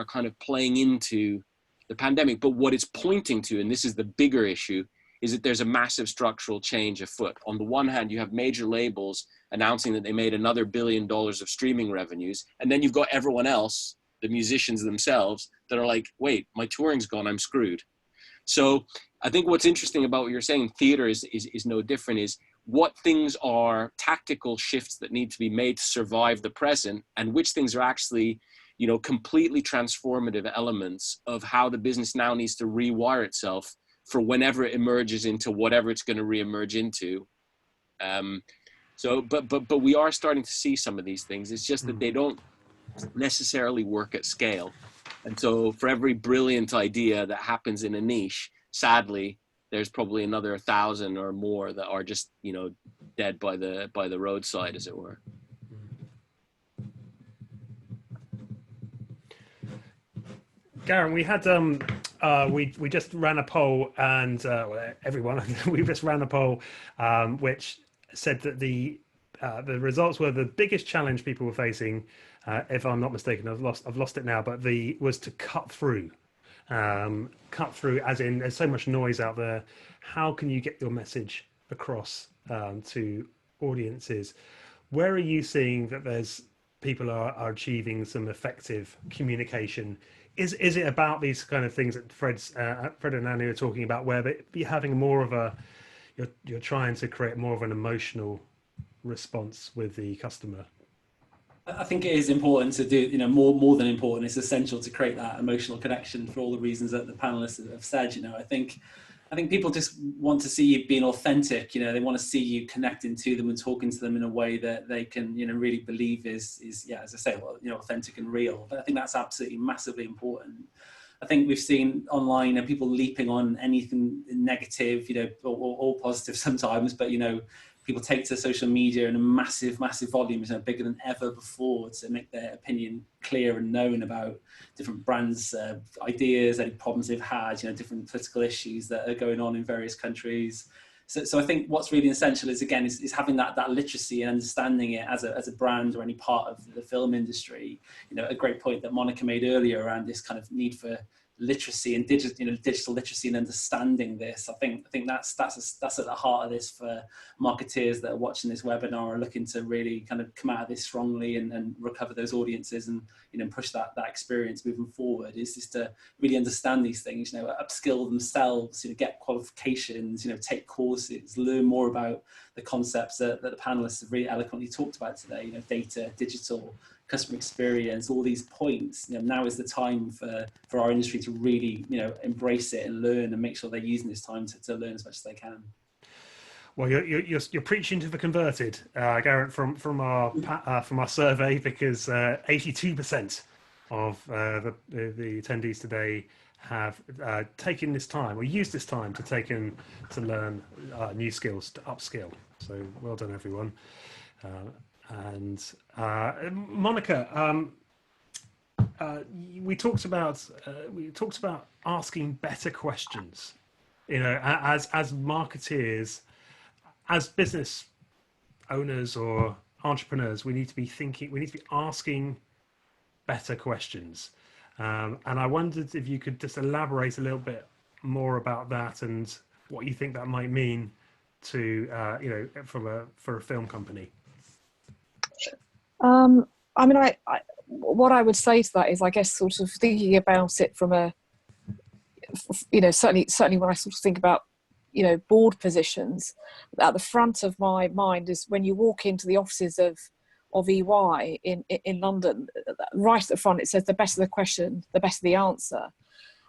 Speaker 5: kind of playing into the pandemic. But what it's pointing to, and this is the bigger issue, is that there's a massive structural change afoot. On the one hand, you have major labels announcing that they made another $1 billion of streaming revenues. And then you've got everyone else, the musicians themselves, that are like, wait, my touring's gone, I'm screwed. So I think what's interesting about what you're saying, theater is no different, is what things are tactical shifts that need to be made to survive the present, and which things are actually, you know, completely transformative elements of how the business now needs to rewire itself for whenever it emerges into whatever it's going to re-emerge into. But we are starting to see some of these things. It's just that they don't necessarily work at scale. And so for every brilliant idea that happens in a niche, sadly, there's probably another 1,000 or more that are just, you know, dead by the roadside, as it were.
Speaker 1: Geraint, we had we just ran a poll, and everyone we just ran a poll, which said that the results were the biggest challenge people were facing. If I'm not mistaken, I've lost it now, but was to cut through, as in there's so much noise out there. How can you get your message across to audiences? Where are you seeing that there's people are achieving some effective communication? Is it about these kind of things that Fred and Annie are talking about, where you're having more of you're trying to create more of an emotional response with the customer?
Speaker 4: I think it is important to do, you know, more than important. It's essential to create that emotional connection for all the reasons that the panelists have said. You know, I think people just want to see you being authentic. You know, they want to see you connecting to them and talking to them in a way that they can, you know, really believe is yeah, as I say, well, you know, authentic and real. But I think that's absolutely massively important. I think we've seen online people leaping on anything negative, you know, or positive sometimes, but, you know, people take to social media in a massive volumes, you know, bigger than ever before, to make their opinion clear and known about different brands, ideas, any problems they've had, you know, different political issues that are going on in various countries. So I think what's really essential is, again, is having that literacy and understanding it as a brand or any part of the film industry. You know, a great point that Monica made earlier around this kind of need for literacy and digital literacy and understanding this. I think that's at the heart of this for marketeers that are watching this webinar, are looking to really kind of come out of this strongly and recover those audiences and, you know, push that experience moving forward, is just to really understand these things, you know, upskill themselves, you know, get qualifications, you know, take courses, learn more about the concepts that the panelists have really eloquently talked about today, you know, data, digital, customer experience, all these points. You know, now is the time for our industry to really, you know, embrace it and learn and make sure they're using this time to learn as much as they can.
Speaker 1: Well, you're preaching to the converted, Geraint, from our survey, because 82% of the attendees today have taken this time or used this time to learn new skills, to upskill. So well done, everyone. And Monica, we talked about asking better questions. You know, as marketeers, as business owners or entrepreneurs, we need to be asking better questions. And I wondered if you could just elaborate a little bit more about that and what you think that might mean to you know, for a film company.
Speaker 2: I mean, what I would say to that is, I guess, sort of thinking about it from a, you know, certainly when I sort of think about, you know, board positions, at the front of my mind is when you walk into the offices of EY in London, right at the front it says, the better the question, the better the answer.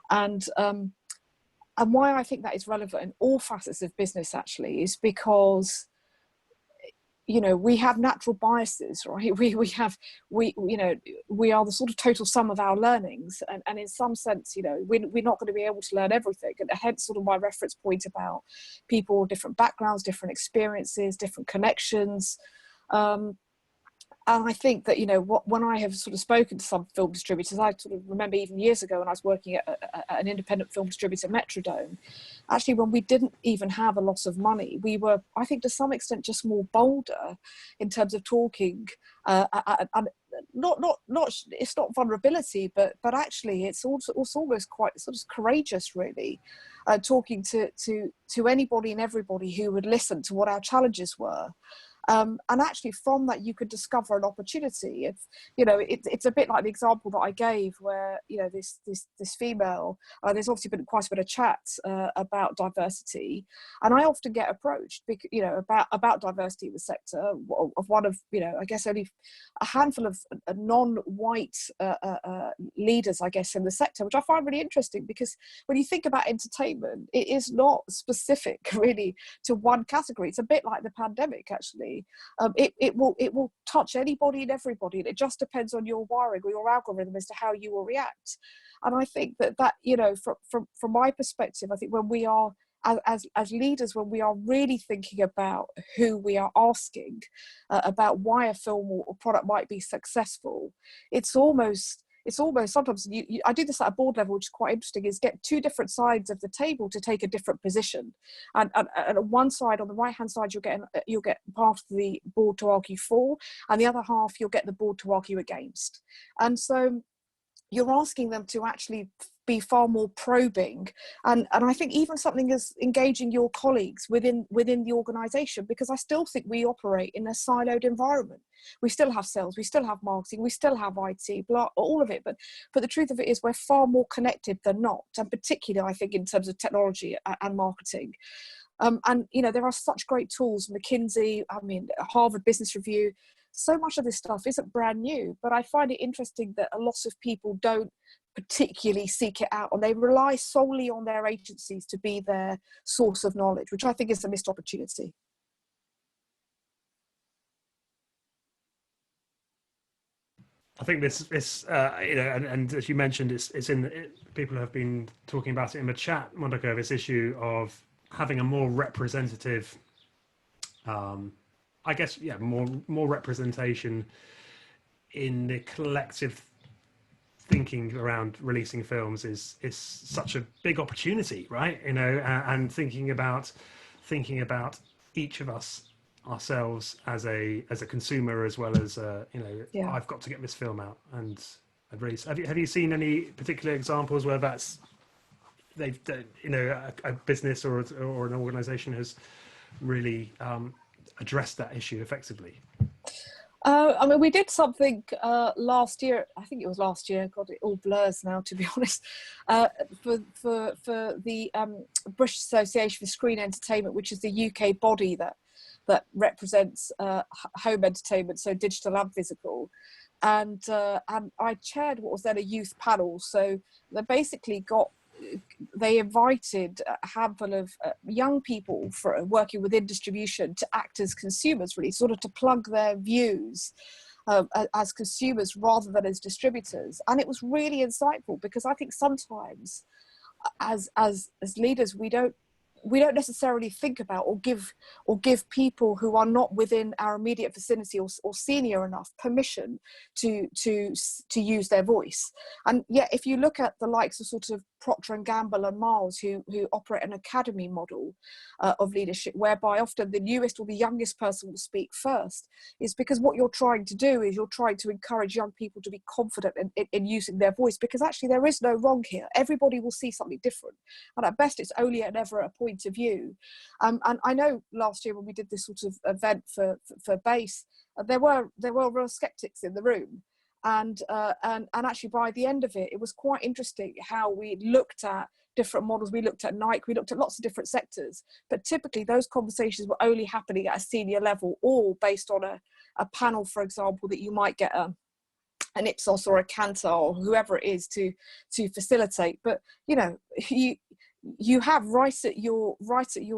Speaker 2: And why I think that is relevant in all facets of business, actually, is because, you know, we have natural biases, right? We you know, we are the sort of total sum of our learnings, and in some sense, you know, we're not going to be able to learn everything, and hence sort of my reference point about people, different backgrounds, different experiences, different connections. And I think that, you know, when I have sort of spoken to some film distributors, I sort of remember even years ago when I was working at an independent film distributor, Metrodome, actually when we didn't even have a lot of money, we were, I think to some extent, just more bolder in terms of talking, and not it's not vulnerability, but actually it's also almost quite sort of courageous, really, talking to anybody and everybody who would listen to what our challenges were. And actually from that you could discover an opportunity. If it's a bit like the example that I gave where this female, there's obviously been quite a bit of chat about diversity, and I often get approached about diversity in the sector of one of I guess only a handful of non-white leaders I guess in the sector, which I find really interesting, because when you think about entertainment, it is not specific really to one category. It's a bit like the pandemic actually. It will touch anybody and everybody, and it just depends on your wiring or your algorithm as to how you will react. And I think that from my perspective, I think when we are as leaders, when we are really thinking about who we are asking about why a film or product might be successful, it's almost sometimes I do this at a board level, which is quite interesting, is get two different sides of the table to take a different position. And on one side, on the right hand side, you'll get part of the board to argue for, and the other half you'll get the board to argue against. And so you're asking them to actually be far more probing, and I think even something as engaging your colleagues within the organization, because I still think we operate in a siloed environment. We still have sales, we still have marketing, we still have IT, blah, all of it, but the truth of it is we're far more connected than not, and particularly I think in terms of technology and marketing. And there are such great tools, McKinsey, Harvard Business Review. So much of this stuff isn't brand new, but I find it interesting that a lot of people don't particularly seek it out, and they rely solely on their agencies to be their source of knowledge, which I think is a missed opportunity.
Speaker 1: I think this and as you mentioned, it's in people have been talking about it in the chat, Monica, this issue of having a more representative, I guess, more representation in the collective thinking around releasing films is such a big opportunity, right? And thinking about each of us ourselves as a consumer, as well as I've got to get this film out. And I'd really, have you seen any particular examples where that's a business or an organization has really addressed that issue effectively?
Speaker 2: We did something last year. I think it was last year. God, it all blurs now, to be honest. For the British Association for Screen Entertainment, which is the UK body that represents home entertainment, so digital and physical. And I chaired what was then a youth panel. So they invited a handful of young people working within distribution to act as consumers, really, sort of to plug their views as consumers rather than as distributors. And it was really insightful, because I think sometimes as leaders, we don't necessarily think about or give people who are not within our immediate vicinity or senior enough permission to use their voice. And yet, if you look at the likes of sort of Procter & Gamble and Mars, who operate an academy model of leadership, whereby often the newest or the youngest person will speak first, is because what you're trying to do is you're trying to encourage young people to be confident in using their voice, because actually there is no wrong here. Everybody will see something different, and at best it's only and ever a point of view. And I know last year when we did this sort of event for BASE, there were real skeptics in the room. And actually by the end of it, it was quite interesting how we looked at different models. We looked at Nike, we looked at lots of different sectors, but typically those conversations were only happening at a senior level, or based on a panel, for example, that you might get an Ipsos or a Kantar or whoever it is to facilitate. But you have right at your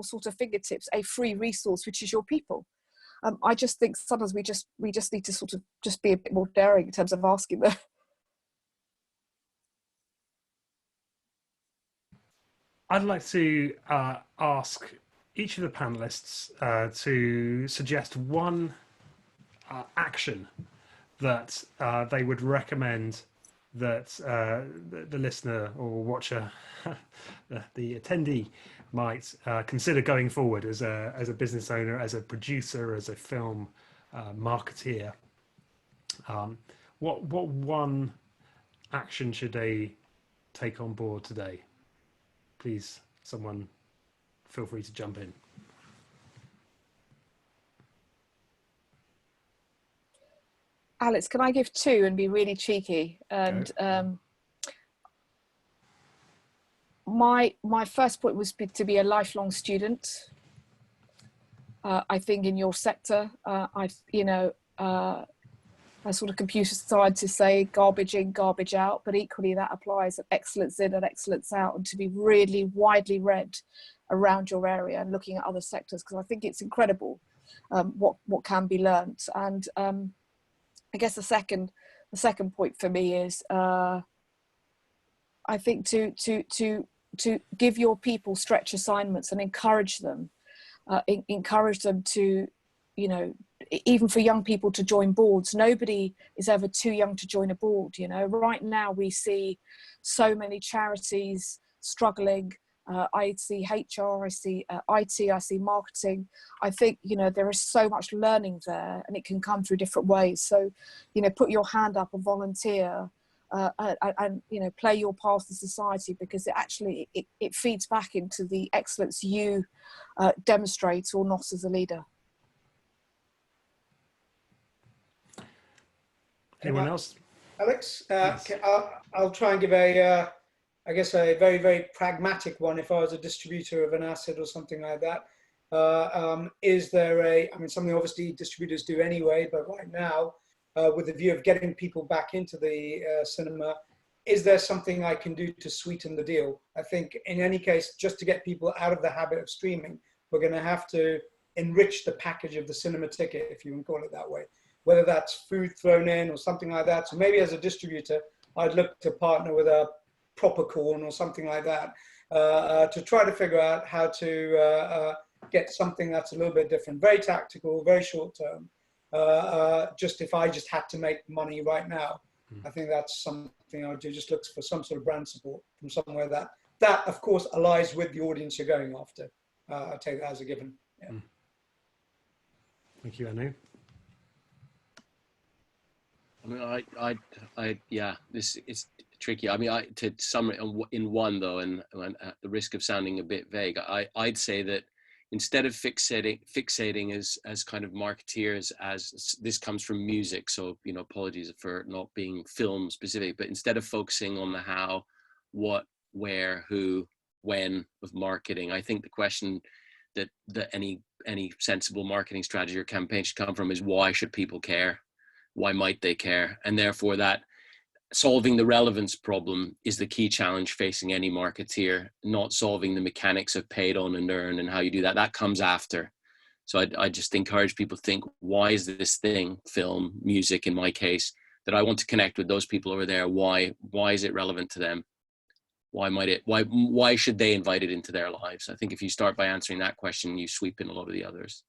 Speaker 2: sort of fingertips a free resource, which is your people. I just think sometimes we just need to sort of just be a bit more daring in terms of asking them.
Speaker 1: I'd like to ask each of the panelists to suggest one action that they would recommend that the listener or watcher, the attendee, might consider going forward as a business owner, as a producer, as a film marketeer. What one action should they take on board today? Please, someone feel free to jump in.
Speaker 2: Alex, can I give two and be really cheeky? And my first point was to be a lifelong student. I think in your sector, I sort of computer scientists say garbage in, garbage out, but equally that applies of excellence in and excellence out, and to be really widely read around your area and looking at other sectors, because I think it's incredible what can be learnt. And I guess the second point for me is I think to give your people stretch assignments and encourage them to, you know, even for young people to join boards. Nobody is ever too young to join a board. You know, right now we see so many charities struggling. I see HR, I see IT, I see marketing. I think, you know, there is so much learning there, and it can come through different ways. So, you know, put your hand up and volunteer, and you know, play your part in society, because it feeds back into the excellence you demonstrate or not as a leader.
Speaker 1: Anyone else?
Speaker 3: Alex,
Speaker 1: Yes.
Speaker 3: I'll try and give I guess a very, very pragmatic one. If I was a distributor of an asset or something like that, is there I mean, something obviously distributors do anyway, but right now, with the view of getting people back into the cinema, is there something I can do to sweeten the deal? I think in any case, just to get people out of the habit of streaming, we're going to have to enrich the package of the cinema ticket, if you can call it that way, whether that's food thrown in or something like that. So maybe as a distributor, I'd look to partner with a proper corn or something like that to try to figure out how to get something that's a little bit different, very tactical, very short term. Just if I just had to make money right now, I think that's something I would do. Just look for some sort of brand support from somewhere that of course allies with the audience you're going after. I take that as a given. Yeah.
Speaker 1: Thank you, Anu.
Speaker 5: I mean, yeah, this is tricky. I mean, to sum it in one though, and at the risk of sounding a bit vague, I'd say that instead of fixating as kind of marketeers, as this comes from music, so, you know, apologies for not being film specific, but instead of focusing on the how, what, where, who, when of marketing, I think the question that any sensible marketing strategy or campaign should come from is, why should people care? Why might they care? And therefore that solving the relevance problem is the key challenge facing any marketeer, not solving the mechanics of paid on and earn and how you do that. That comes after. So I just encourage people to think, why is this thing, film, music in my case, that I want to connect with those people over there? Why is it relevant to them? Why should they invite it into their lives? I think if you start by answering that question, you sweep in a lot of the others.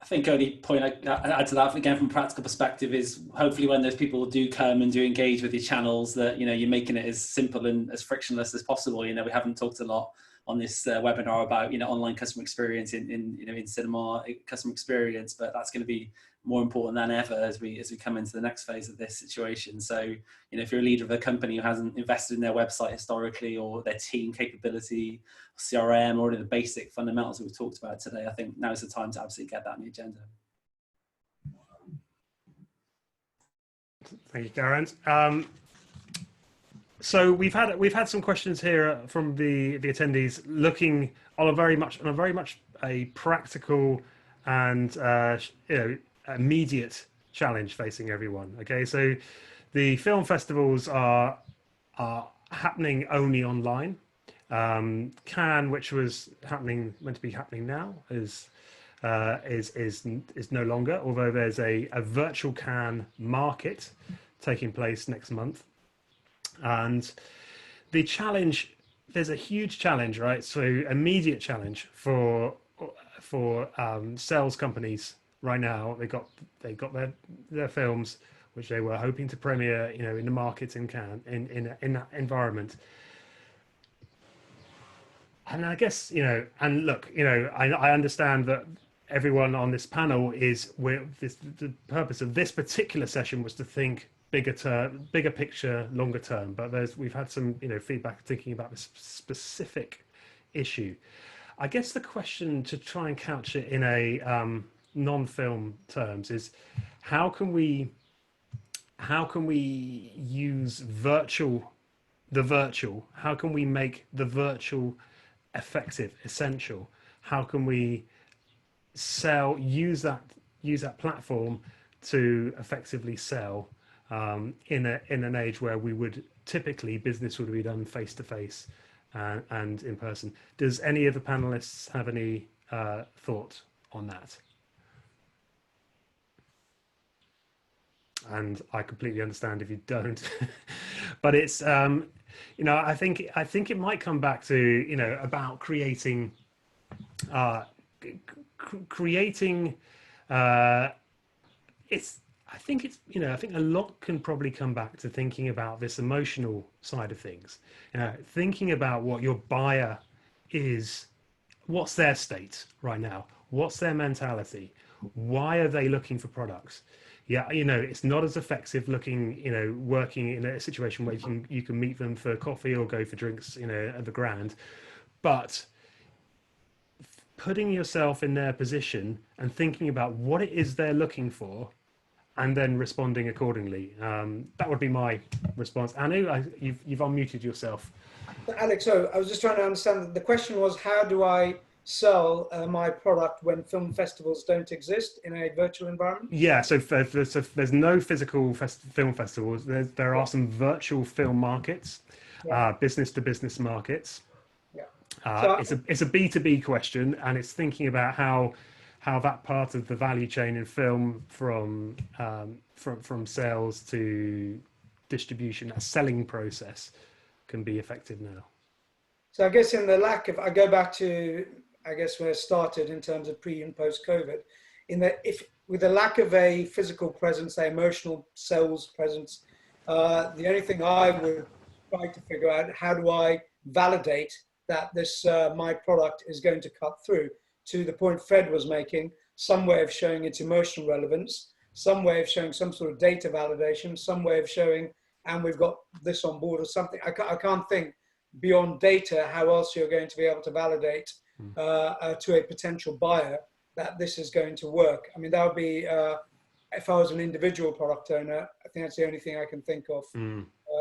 Speaker 4: I think only point I add to that, again, from a practical perspective, is hopefully when those people do come and do engage with your channels, that, you know, you're making it as simple and as frictionless as possible. You know, we haven't talked a lot on this webinar about, you know, online customer experience in cinema customer experience, but that's going to be more important than ever as we come into the next phase of this situation. So, you know, if you're a leader of a company who hasn't invested in their website historically, or their team capability, CRM, or the basic fundamentals that we've talked about today, I think now is the time to absolutely get that on the agenda.
Speaker 1: Thank you, Geraint. So we've had some questions here from the attendees, looking on a very much a practical and you know, immediate challenge facing everyone. Okay, so the film festivals are happening only online. Cannes, which was meant to be happening now, is no longer, although there's a virtual Cannes market taking place next month. And the challenge, there's a huge challenge, right? So immediate challenge for sales companies right now. They got their films, which they were hoping to premiere, you know, in the market in Cannes, in that environment. And I guess, you know, and look, you know, I understand that everyone on this panel the purpose of this particular session was to think bigger picture, longer term. But we've had some, you know, feedback thinking about this specific issue. I guess the question, to try and couch it in a non-film terms, is how can we use the virtual? How can we make the virtual effective, essential? How can we use that platform to effectively sell in an age where we would typically, business would be done face to face and in person? Does any of the panelists have any thought on that? And I completely understand if you don't, but it's I think it might come back to about creating it's I think a lot can probably come back to thinking about this emotional side of things, thinking about what your buyer is, what's their state right now, what's their mentality, why are they looking for products. It's not as effective working in a situation where you can meet them for coffee or go for drinks at the Grand, but putting yourself in their position and thinking about what it is they're looking for and then responding accordingly. That would be my response. Anu, you've unmuted yourself.
Speaker 3: Alex, so I was just trying to understand. The question was, how do I sell my product when film festivals don't exist in a virtual environment?
Speaker 1: Yeah, so there's no physical film festivals. There are some virtual film markets, business to business markets. It's a B2B question, and it's thinking about how that part of the value chain in film from sales to distribution, that selling process, can be effective now.
Speaker 3: So I guess in the lack of, I go back to, I guess, where it started in terms of pre and post COVID, in that if with the lack of a physical presence, a emotional sales presence, the only thing I would try to figure out, how do I validate that this my product is going to cut through, to the point Fred was making, some way of showing its emotional relevance, some way of showing some sort of data validation, some way of showing, and we've got this on board or something. I can't think beyond data how else you're going to be able to validate to a potential buyer that this is going to work. I mean, that would be, if I was an individual product owner, I think that's the only thing I can think of,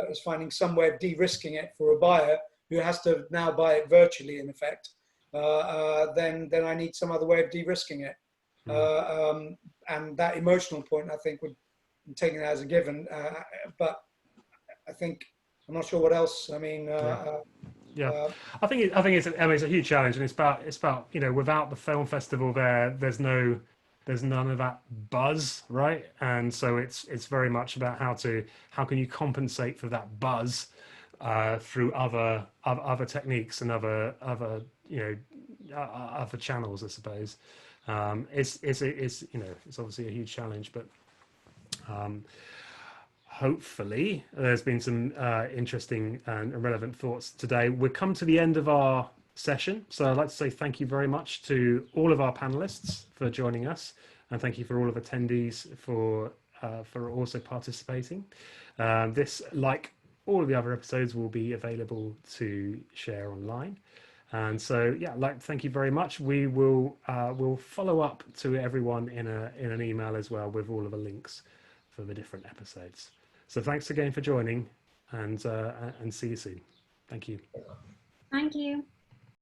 Speaker 3: is finding some way of de-risking it for a buyer who has to now buy it virtually, in effect. Then I need some other way of de-risking it. And that emotional point, I think, would be taken as a given. But I think, I'm not sure what else. I mean,
Speaker 1: I think it's a huge challenge, and it's about without the film festival there's none of that buzz, right? And so it's very much about how can you compensate for that buzz through other techniques and other channels, I suppose. It's obviously a huge challenge, but hopefully there's been some interesting and relevant thoughts today. We've come to the end of our session, so I'd like to say thank you very much to all of our panelists for joining us, and thank you for all of attendees for also participating. This, like all of the other episodes, will be available to share online. And so, thank you very much. We will we'll follow up to everyone in an email as well with all of the links for the different episodes. So thanks again for joining, and see you soon. Thank you.
Speaker 6: Thank you.